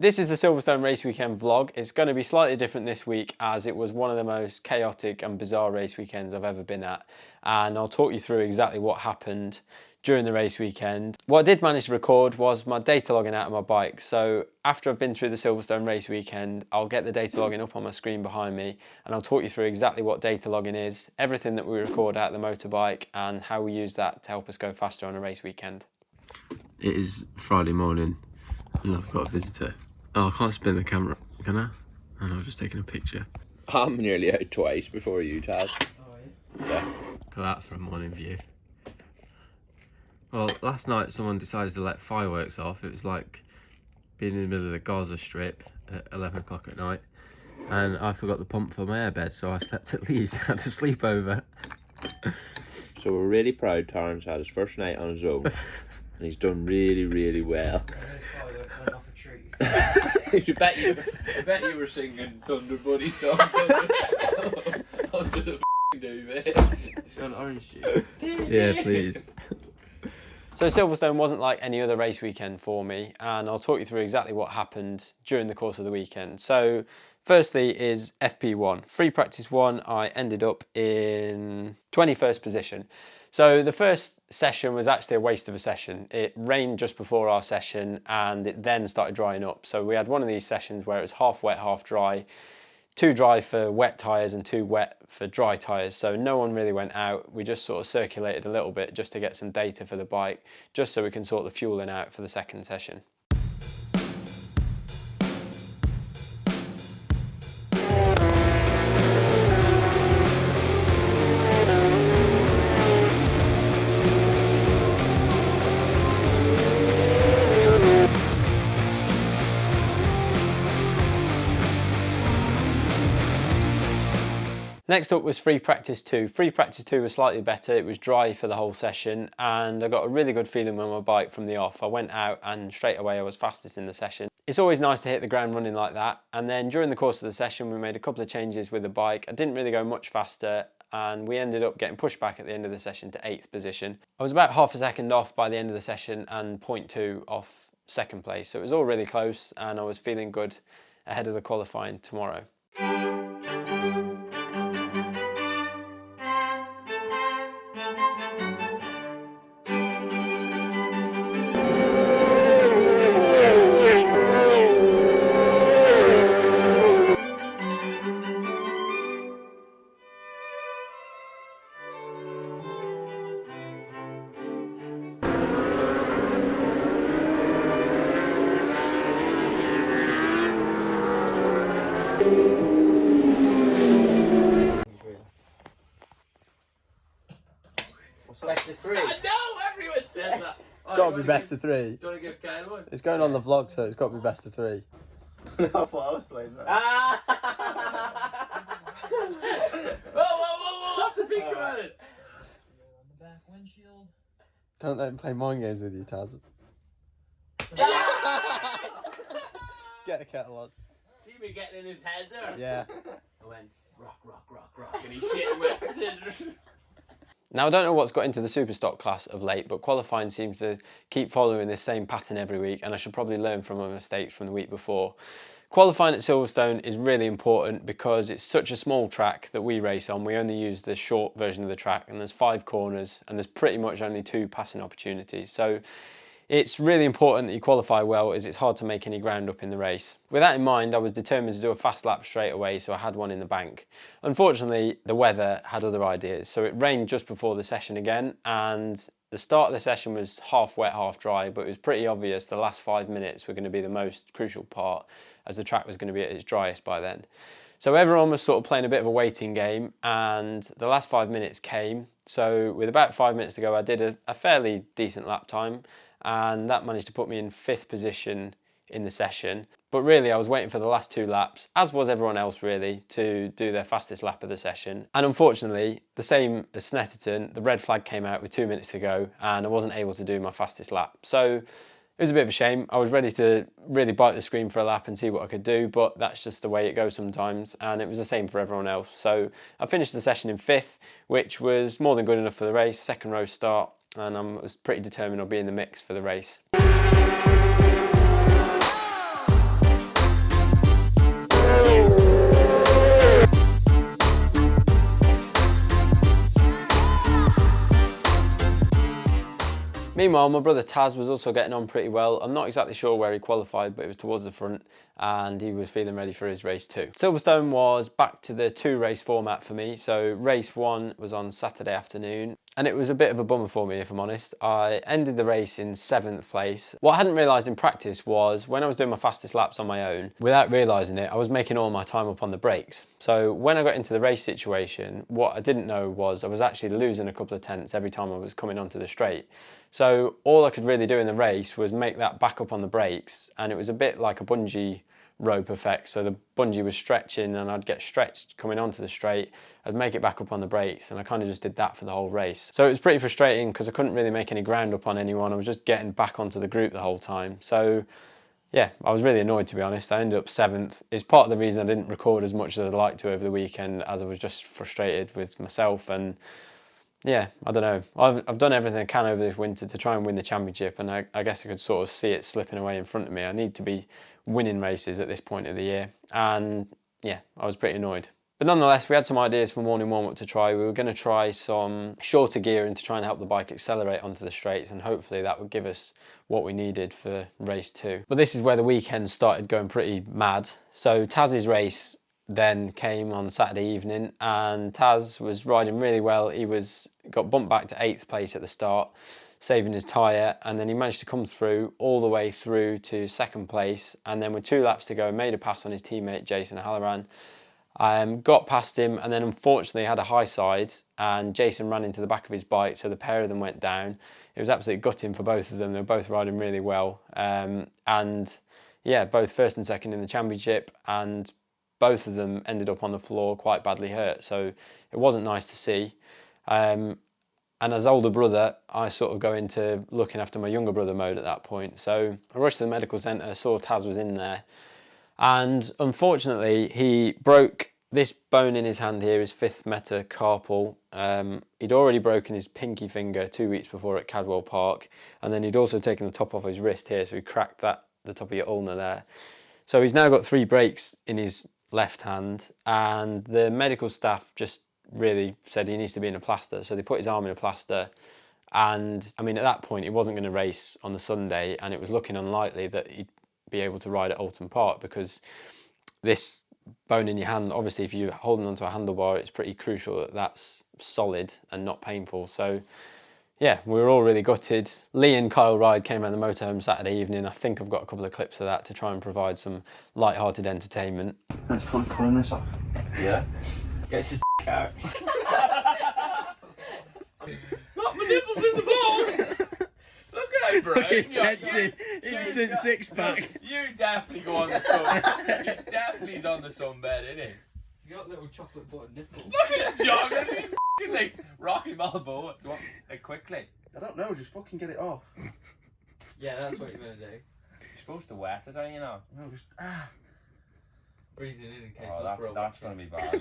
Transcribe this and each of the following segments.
This is the Silverstone race weekend vlog. It's going to be slightly different this week as it was one of the most chaotic and bizarre race weekends I've ever been at, and I'll talk you through exactly what happened during the race weekend. What I did manage to record was my data logging out of my bike. So after I've been through the Silverstone race weekend, I'll get the data logging up on my screen behind me and I'll talk you through exactly what data logging is, everything that we record out of the motorbike and how we use that to help us go faster on a race weekend. It is Friday morning and I've got a visitor. Oh, I can't spin the camera, can I? And I've just taken a picture. I'm nearly out twice before you, Taz. Oh, yeah? Look at that for a morning view. Well, last night someone decided to let fireworks off. It was like being in the middle of the Gaza Strip at 11 o'clock at night. And I forgot the pump for my airbed, so I slept at least. Had a sleepover. So we're really proud Tarran's had his first night on his own. And he's done really, really well. I bet you were singing Thunder Buddy songs under the duvet. It's got an orange juice. Yeah, please. So Silverstone wasn't like any other race weekend for me, and I'll talk you through exactly what happened during the course of the weekend. So firstly is FP1. Free practice 1, I ended up in 21st position. So the first session was actually a waste of a session. It rained just before our session and it then started drying up. So we had one of these sessions where it was half wet, half dry. 2 dry for wet tyres and 2 wet for dry tyres. So no one really went out. We just sort of circulated a little bit just to get some data for the bike, just so we can sort the fueling out for the second session. Next up was free practice 2. Free practice 2 was slightly better. It was dry for the whole session and I got a really good feeling on my bike from the off. I went out and straight away I was fastest in the session. It's always nice to hit the ground running like that. And then during the course of the session we made a couple of changes with the bike. I didn't really go much faster and we ended up getting pushed back at the end of the session to 8th position. I was about half a second off by the end of the session and 0.2 off second place. So it was all really close and I was feeling good ahead of the qualifying tomorrow. Best of 3. I know, everyone says that. It's got to be best of 3. Do you want to give Kyle one? It's going on the vlog, so it's got to be best of 3. I thought I was playing that. Whoa, have to think about it. Don't let him play mind games with you, Taz. Get a kettle on. See me getting in his head there? Yeah. I went, rock, and he shit with scissors. Now I don't know what's got into the super stock class of late, but qualifying seems to keep following this same pattern every week and I should probably learn from my mistakes from the week before. Qualifying at Silverstone is really important because it's such a small track that we race on. We only use the short version of the track and there's 5 corners and there's pretty much only 2 passing opportunities. So it's really important that you qualify well as it's hard to make any ground up in the race. With that in mind, I was determined to do a fast lap straight away, so I had one in the bank. Unfortunately, the weather had other ideas, so it rained just before the session again, and the start of the session was half wet, half dry, but it was pretty obvious the last 5 minutes were going to be the most crucial part, as the track was going to be at its driest by then. So everyone was sort of playing a bit of a waiting game, and the last 5 minutes came. So with about 5 minutes to go, I did a fairly decent lap time, and that managed to put me in 5th position in the session. But really I was waiting for the last 2 laps, as was everyone else really, to do their fastest lap of the session. And unfortunately, the same as Snetterton, the red flag came out with 2 minutes to go and I wasn't able to do my fastest lap. So it was a bit of a shame. I was ready to really bite the screen for a lap and see what I could do, but that's just the way it goes sometimes, and it was the same for everyone else. So I finished the session in 5th, which was more than good enough for the race, 2nd row start, and I was pretty determined I'll be in the mix for the race. Meanwhile, my brother Taz was also getting on pretty well. I'm not exactly sure where he qualified, but it was towards the front and he was feeling ready for his race 2. Silverstone was back to the 2-race format for me. So race 1 was on Saturday afternoon and it was a bit of a bummer for me, if I'm honest. I ended the race in 7th place. What I hadn't realised in practice was when I was doing my fastest laps on my own, without realising it, I was making all my time up on the brakes. So when I got into the race situation, what I didn't know was I was actually losing a couple of tenths every time I was coming onto the straight. So all I could really do in the race was make that back up on the brakes, and it was a bit like a bungee rope effect. So the bungee was stretching and I'd get stretched coming onto the straight, I'd make it back up on the brakes, and I kind of just did that for the whole race. So it was pretty frustrating because I couldn't really make any ground up on anyone. I was just getting back onto the group the whole time. So yeah, I was really annoyed, to be honest. I ended up 7th. It's part of the reason I didn't record as much as I'd like to over the weekend, as I was just frustrated with myself. And yeah, I don't know. I've done everything I can over this winter to try and win the championship, and I guess I could sort of see it slipping away in front of me. I need to be winning races at this point of the year, and yeah, I was pretty annoyed. But nonetheless, we had some ideas for morning warm-up to try. We were going to try some shorter gearing to try and help the bike accelerate onto the straights, and hopefully that would give us what we needed for race 2. But this is where the weekend started going pretty mad. So Taz's race then came on Saturday evening and Taz was riding really well. He got bumped back to 8th place at the start, saving his tyre, and then he managed to come through all the way through to 2nd place, and then with 2 laps to go made a pass on his teammate Jason Halloran. Got past him and then unfortunately had a high side and Jason ran into the back of his bike, so the pair of them went down. It was absolutely gutting for both of them. They were both riding really well, and yeah, both 1st and 2nd in the championship, and both of them ended up on the floor quite badly hurt, so it wasn't nice to see. And as older brother, I sort of go into looking after my younger brother mode at that point. So I rushed to the medical centre, saw Taz was in there, and unfortunately he broke this bone in his hand here, his 5th metacarpal. He'd already broken his pinky finger 2 weeks before at Cadwell Park, and then he'd also taken the top off his wrist here, so he cracked the top of your ulna there. So he's now got 3 breaks in his left hand, and the medical staff just really said he needs to be in a plaster, so they put his arm in a plaster. And I mean, at that point he wasn't going to race on the Sunday, and it was looking unlikely that he'd be able to ride at Oulton Park because this bone in your hand, obviously if you're holding onto a handlebar, it's pretty crucial that that's solid and not painful. So yeah, we were all really gutted. Lee and Kyle Ride came around the motorhome Saturday evening. I think I've got a couple of clips of that to try and provide some light-hearted entertainment. It's fun pulling this off. Yeah. Gets his out. Not my nipples in the ball! Look at him, Brian. Instant 6-pack. You definitely go on the sun. He definitely is on the sunbed, isn't he? He's got little chocolate button nipples. Look at his jogger. He's f***ing like Rocky Balboa. You want like quickly? I don't know, just fucking get it off. Yeah, that's what you're gonna do. You're supposed to wet it, aren't you know? No, just Breathing in case Oh, that's gonna be bad.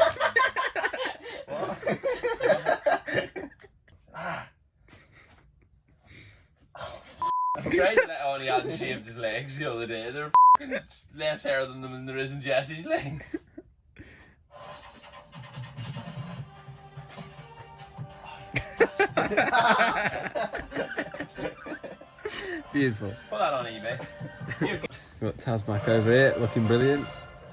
I tried to let Ollie out and shaved his legs the other day. They're f***ing less hair than there is in Jesse's legs. Beautiful. Put that on eBay. Got Taz back over here, looking brilliant.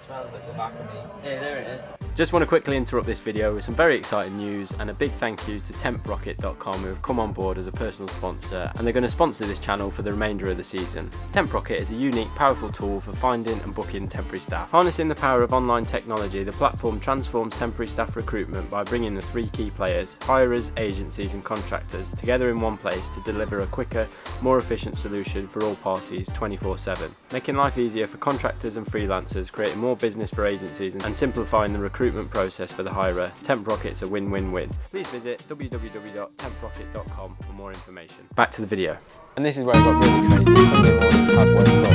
Smells like the back of me. Yeah, there it is. Just want to quickly interrupt this video with some very exciting news and a big thank you to Temprocket.com, who have come on board as a personal sponsor, and they're going to sponsor this channel for the remainder of the season. Temprocket is a unique, powerful tool for finding and booking temporary staff. Harnessing the power of online technology, the platform transforms temporary staff recruitment by bringing the 3 key players, hirers, agencies and contractors, together in one place to deliver a quicker, more efficient solution for all parties 24/7. Making life easier for contractors and freelancers, creating more business for agencies and simplifying the recruitment process for the hirer. Temprocket's a win-win-win. Please visit www.temprocket.com for more information. Back to the video. And this is where it got really crazy. Sunday morning, Taz woke up.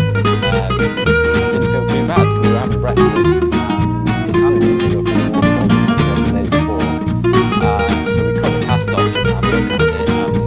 Didn't feel too bad. We were having breakfast and his hand was up in the water the day before. So we cut the cast off just to have a look at it, and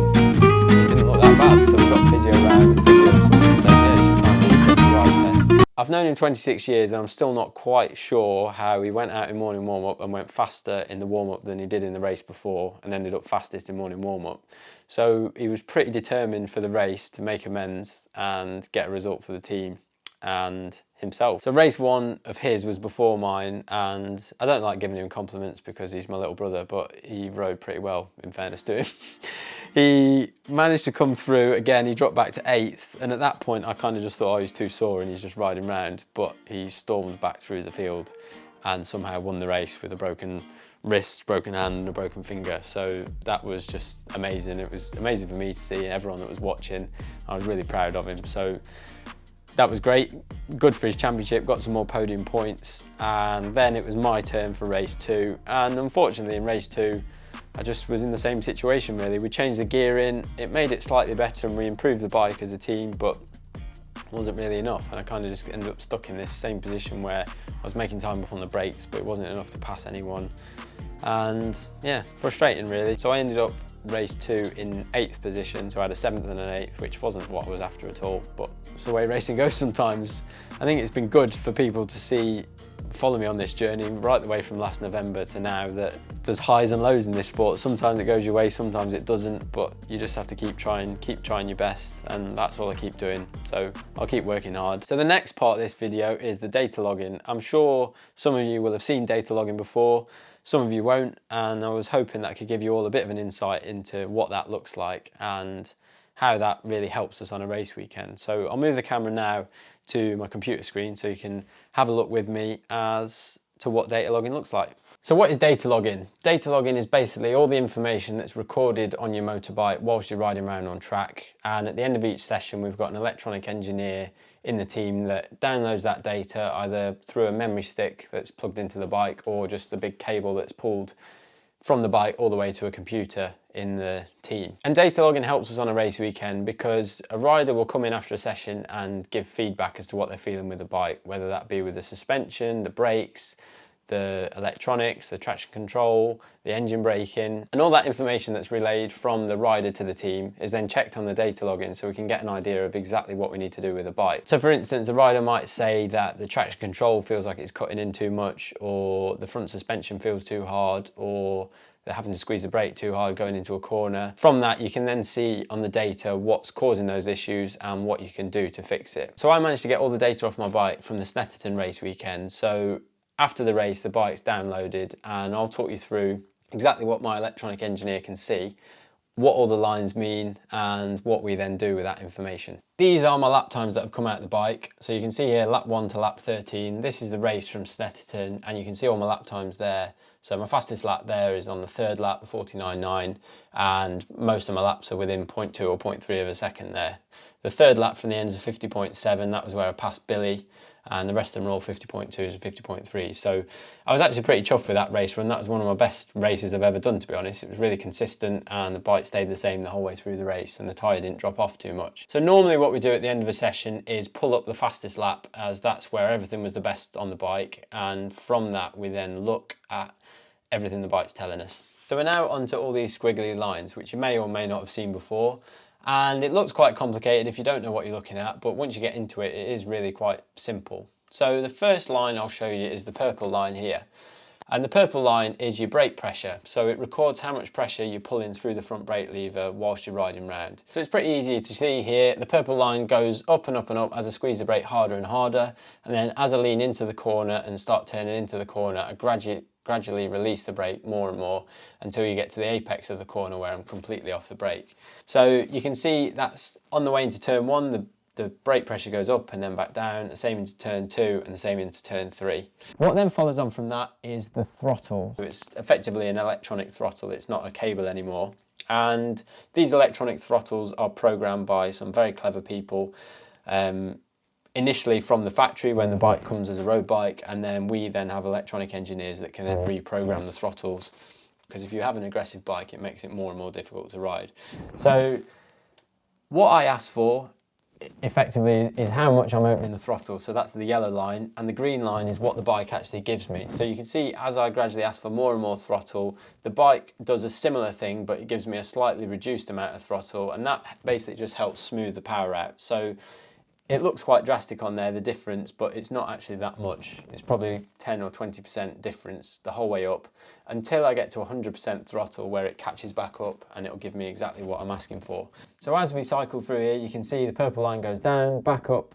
it didn't look that bad. So we got physio around, and physio said, yeah, you should try and do a quick ride test. I've known him 26 years and I'm still not quite sure how he went out in morning warm-up and went faster in the warm-up than he did in the race before and ended up fastest in morning warm-up. So he was pretty determined for the race to make amends and get a result for the team and himself. So race 1 of his was before mine, and I don't like giving him compliments because he's my little brother, but he rode pretty well in fairness to him. He managed to come through again. He dropped back to 8th, and at that point I kind of just thought, oh, he's too sore and he's just riding round, but he stormed back through the field and somehow won the race with a broken wrist, broken hand and a broken finger. So that was just amazing. It was amazing for me to see, and everyone that was watching. I was really proud of him. So that was great, good for his championship, got some more podium points, and then it was my turn for race 2. And unfortunately in race 2, I just was in the same situation really. We changed the gear in, it made it slightly better and we improved the bike as a team, but wasn't really enough, and I kind of just ended up stuck in this same position where I was making time up on the brakes, but it wasn't enough to pass anyone. And yeah, frustrating really. So I ended up race 2 in 8th position, so I had a 7th and an 8th, which wasn't what I was after at all, but it's the way racing goes sometimes. I think it's been good for people to follow me on this journey right the way from last November to now, that there's highs and lows in this sport. Sometimes it goes your way, sometimes it doesn't, but you just have to keep trying your best, and that's all I keep doing. So I'll keep working hard. So the next part of this video is the data logging. I'm sure some of you will have seen data logging before, some of you won't, and I was hoping that I could give you all a bit of an insight into what that looks like and how that really helps us on a race weekend. So I'll move the camera now to my computer screen so you can have a look with me as to what data logging looks like. So what is data logging? Data logging is basically all the information that's recorded on your motorbike whilst you're riding around on track. And at the end of each session, we've got an electronic engineer in the team that downloads that data either through a memory stick that's plugged into the bike or just a big cable that's pulled from the bike all the way to a computer in the team. And data logging helps us on a race weekend because a rider will come in after a session and give feedback as to what they're feeling with the bike, whether that be with the suspension, the brakes, the electronics, the traction control, the engine braking, and all that information that's relayed from the rider to the team is then checked on the data logging so we can get an idea of exactly what we need to do with the bike. So for instance, the rider might say that the traction control feels like it's cutting in too much, or the front suspension feels too hard, or they're having to squeeze the brake too hard going into a corner. From that, you can then see on the data what's causing those issues and what you can do to fix it. So I managed to get all the data off my bike from the Snetterton race weekend. So after the race, the bike's downloaded, and I'll talk you through exactly what my electronic engineer can see, what all the lines mean, and what we then do with that information. These are my lap times that have come out of the bike. So you can see here, lap 1 to lap 13. This is the race from Snetterton, and you can see all my lap times there. So my fastest lap there is on the 3rd lap, the 49.9, and most of my laps are within 0.2 or 0.3 of a second there. The 3rd lap from the end is a 50.7, that was where I passed Billy, and the rest of them are all 50.2s and 50.3s. So I was actually pretty chuffed with that race run. That was one of my best races I've ever done, to be honest. It was really consistent and the bike stayed the same the whole way through the race and the tyre didn't drop off too much. So normally what we do at the end of a session is pull up the fastest lap, as that's where everything was the best on the bike, and from that we then look at everything the bike's telling us. So we're now onto all these squiggly lines, which you may or may not have seen before. And it looks quite complicated if you don't know what you're looking at, but once you get into it, it is really quite simple. So the first line I'll show you is the purple line here. And the purple line is your brake pressure. So it records how much pressure you're pulling through the front brake lever whilst you're riding round. So it's pretty easy to see here. The purple line goes up and up and up as I squeeze the brake harder and harder. And then as I lean into the corner and start turning into the corner, I gradually release the brake more and more until you get to the apex of the corner where I'm completely off the brake. So you can see that's on the way into turn 1, the brake pressure goes up and then back down, the same into turn 2 and the same into turn 3. What then follows on from that is the throttle. It's effectively an electronic throttle, it's not a cable anymore. And these electronic throttles are programmed by some very clever people. Initially from the factory when the bike comes as a road bike, and then we then have electronic engineers that can then reprogram the throttles, because if you have an aggressive bike it makes it more and more difficult to ride. So what I asked for effectively is how much I'm opening the throttle, so that's the yellow line, and the green line is what the bike actually gives me. So you can see as I gradually ask for more and more throttle, the bike does a similar thing, but it gives me a slightly reduced amount of throttle, and that basically just helps smooth the power out. So It looks quite drastic on there, the difference, but it's not actually that much. It's probably 10 or 20% difference the whole way up until I get to 100% throttle where it catches back up and it'll give me exactly what I'm asking for. So as we cycle through here, you can see the purple line goes down, back up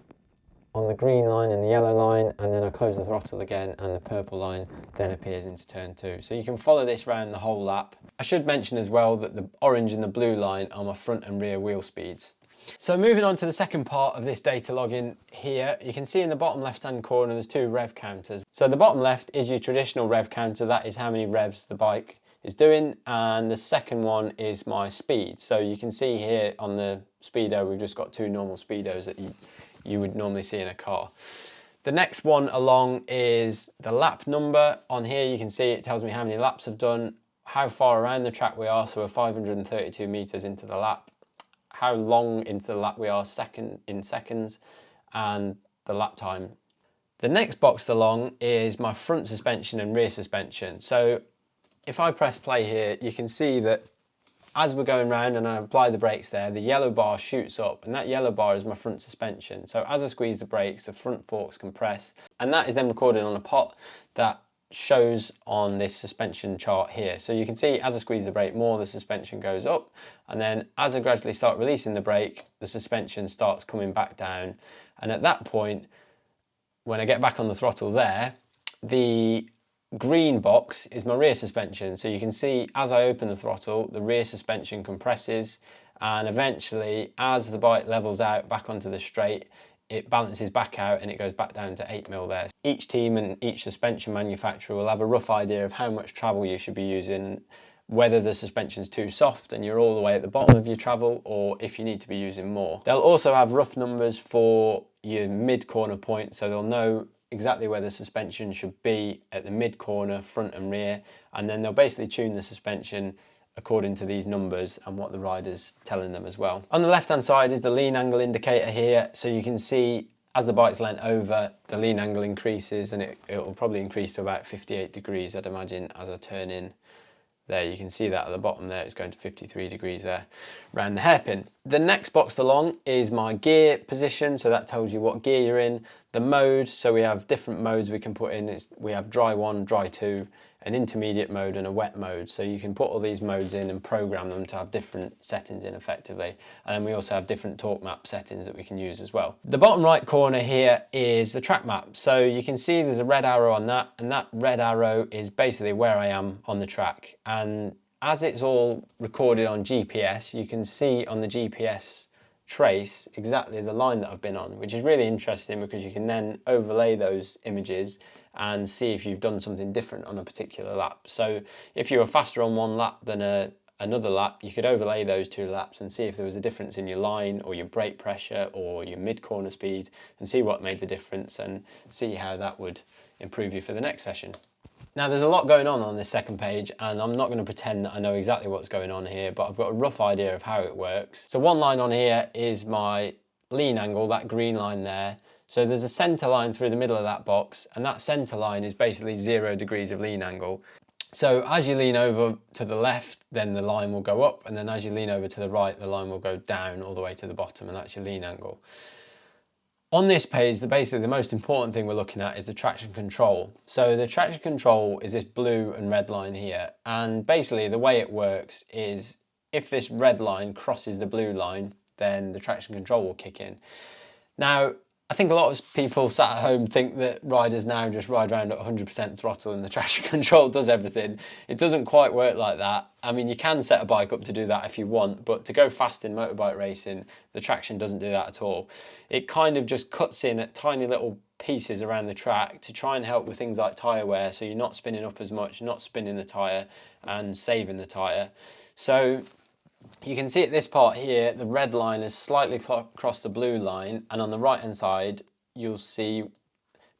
on the green line and the yellow line, and then I close the throttle again and the purple line then appears into turn 2. So you can follow this round the whole lap. I should mention as well that the orange and the blue line are my front and rear wheel speeds. So moving on to the second part of this data logging here, you can see in the bottom left hand corner there's 2 rev counters. So the bottom left is your traditional rev counter, that is how many revs the bike is doing, and the second one is my speed. So you can see here on the speedo we've just got 2 normal speedos that you would normally see in a car. The next one along is the lap number. On here you can see it tells me how many laps I've done, how far around the track we are, so we're 532 meters into the lap, how long into the lap we are in seconds, and the lap time. The next box along is my front suspension and rear suspension. So if I press play here, you can see that as we're going round and I apply the brakes there, the yellow bar shoots up, and that yellow bar is my front suspension. So as I squeeze the brakes, the front forks compress, and that is then recorded on a pot that shows on this suspension chart here. So you can see as I squeeze the brake more, the suspension goes up, and then as I gradually start releasing the brake, the suspension starts coming back down. And at that point, when I get back on the throttle there, the green box is my rear suspension. So you can see as I open the throttle, the rear suspension compresses, and eventually as the bike levels out back onto the straight, it balances back out and it goes back down to 8mm there. Each team and each suspension manufacturer will have a rough idea of how much travel you should be using, whether the suspension's too soft and you're all the way at the bottom of your travel, or if you need to be using more. They'll also have rough numbers for your mid-corner point, so they'll know exactly where the suspension should be at the mid-corner, front and rear, and then they'll basically tune the suspension according to these numbers and what the rider's telling them as well. On the left-hand side is the lean angle indicator here, so you can see as the bike's leant over, the lean angle increases, and it will probably increase to about 58 degrees, I'd imagine, as I turn in. There, you can see that at the bottom there, it's going to 53 degrees there, around the hairpin. The next box along is my gear position, so that tells you what gear you're in. The mode, so we have different modes we can put in. We have dry 1, dry 2, an intermediate mode and a wet mode. So you can put all these modes in and program them to have different settings in effectively. And then we also have different torque map settings that we can use as well. The bottom right corner here is the track map. So you can see there's a red arrow on that, and that red arrow is basically where I am on the track. And as it's all recorded on GPS, you can see on the GPS trace exactly the line that I've been on, which is really interesting because you can then overlay those images and see if you've done something different on a particular lap. So if you were faster on one lap than another lap, you could overlay those 2 laps and see if there was a difference in your line or your brake pressure or your mid-corner speed, and see what made the difference and see how that would improve you for the next session. Now there's a lot going on this second page, and I'm not going to pretend that I know exactly what's going on here, but I've got a rough idea of how it works. So one line on here is my lean angle, that green line there. So there's a center line through the middle of that box, and that center line is basically 0 degrees of lean angle. So as you lean over to the left, then the line will go up, and then as you lean over to the right, the line will go down all the way to the bottom, and that's your lean angle. On this page, basically the most important thing we're looking at is the traction control. So the traction control is this blue and red line here, and basically the way it works is if this red line crosses the blue line, then the traction control will kick in. Now, I think a lot of people sat at home think that riders now just ride around at 100% throttle and the traction control does everything. It doesn't quite work like that. I mean, you can set a bike up to do that if you want, but to go fast in motorbike racing, the traction doesn't do that at all. It kind of just cuts in at tiny little pieces around the track to try and help with things like tyre wear, so you're not spinning up as much, not spinning the tyre and saving the tyre. So you can see at this part here, the red line has slightly crossed the blue line, and on the right hand side, you'll see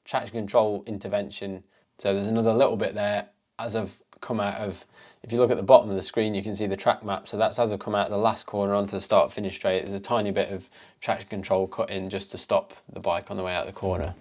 traction control intervention. So there's another little bit there as I've come out of, if you look at the bottom of the screen, you can see the track map. So that's as I've come out of the last corner onto the start finish straight. There's a tiny bit of traction control cut in just to stop the bike on the way out of the corner.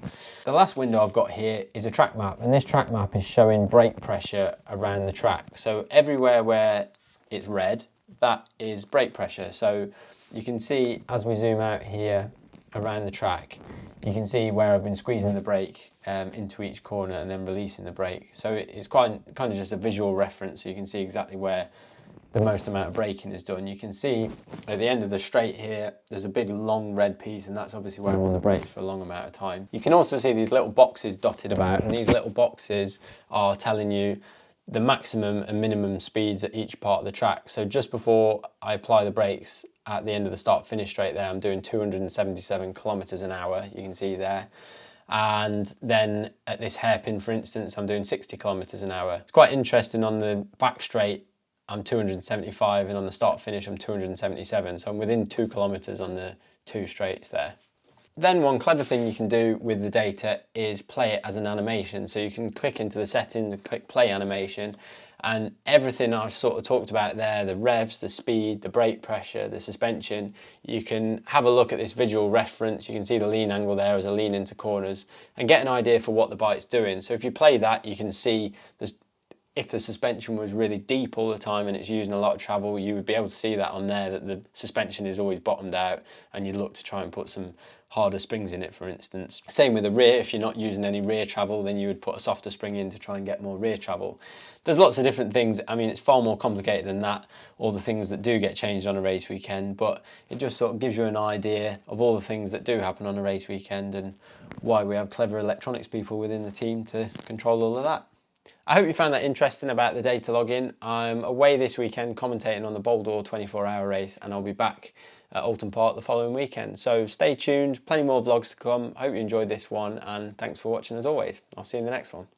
The last window I've got here is a track map, and this track map is showing brake pressure around the track. So everywhere where it's red, that is brake pressure. So you can see as we zoom out here, around the track, you can see where I've been squeezing the brake into each corner and then releasing the brake. So it's kind of just a visual reference, so you can see exactly where the most amount of braking is done. You can see at the end of the straight here, there's a big long red piece, and that's obviously where I'm on the brakes for a long amount of time. You can also see these little boxes dotted about, and these little boxes are telling you the maximum and minimum speeds at each part of the track. So just before I apply the brakes at the end of the start finish straight there, I'm doing 277 kilometers an hour, you can see there. And then at this hairpin, for instance, I'm doing 60 kilometers an hour. It's quite interesting. On the back straight, I'm 275, and on the start finish, I'm 277. So I'm within 2 kilometers on the 2 straights there. Then one clever thing you can do with the data is play it as an animation. So you can click into the settings and click play animation, and everything I've sort of talked about there, the revs, the speed, the brake pressure, the suspension, you can have a look at this visual reference. You can see the lean angle there as I lean into corners and get an idea for what the bike's doing. So if you play that, you can see this. If the suspension was really deep all the time and it's using a lot of travel, you would be able to see that on there, that the suspension is always bottomed out, and you'd look to try and put some harder springs in it, for instance. Same with the rear. If you're not using any rear travel, then you would put a softer spring in to try and get more rear travel. There's lots of different things. I mean, it's far more complicated than that, all the things that do get changed on a race weekend, but it just sort of gives you an idea of all the things that do happen on a race weekend and why we have clever electronics people within the team to control all of that. I hope you found that interesting about the data login. I'm away this weekend commentating on the Boldore 24-hour race, and I'll be back at Alton Park the following weekend. So stay tuned, plenty more vlogs to come. I hope you enjoyed this one, and thanks for watching as always. I'll see you in the next one.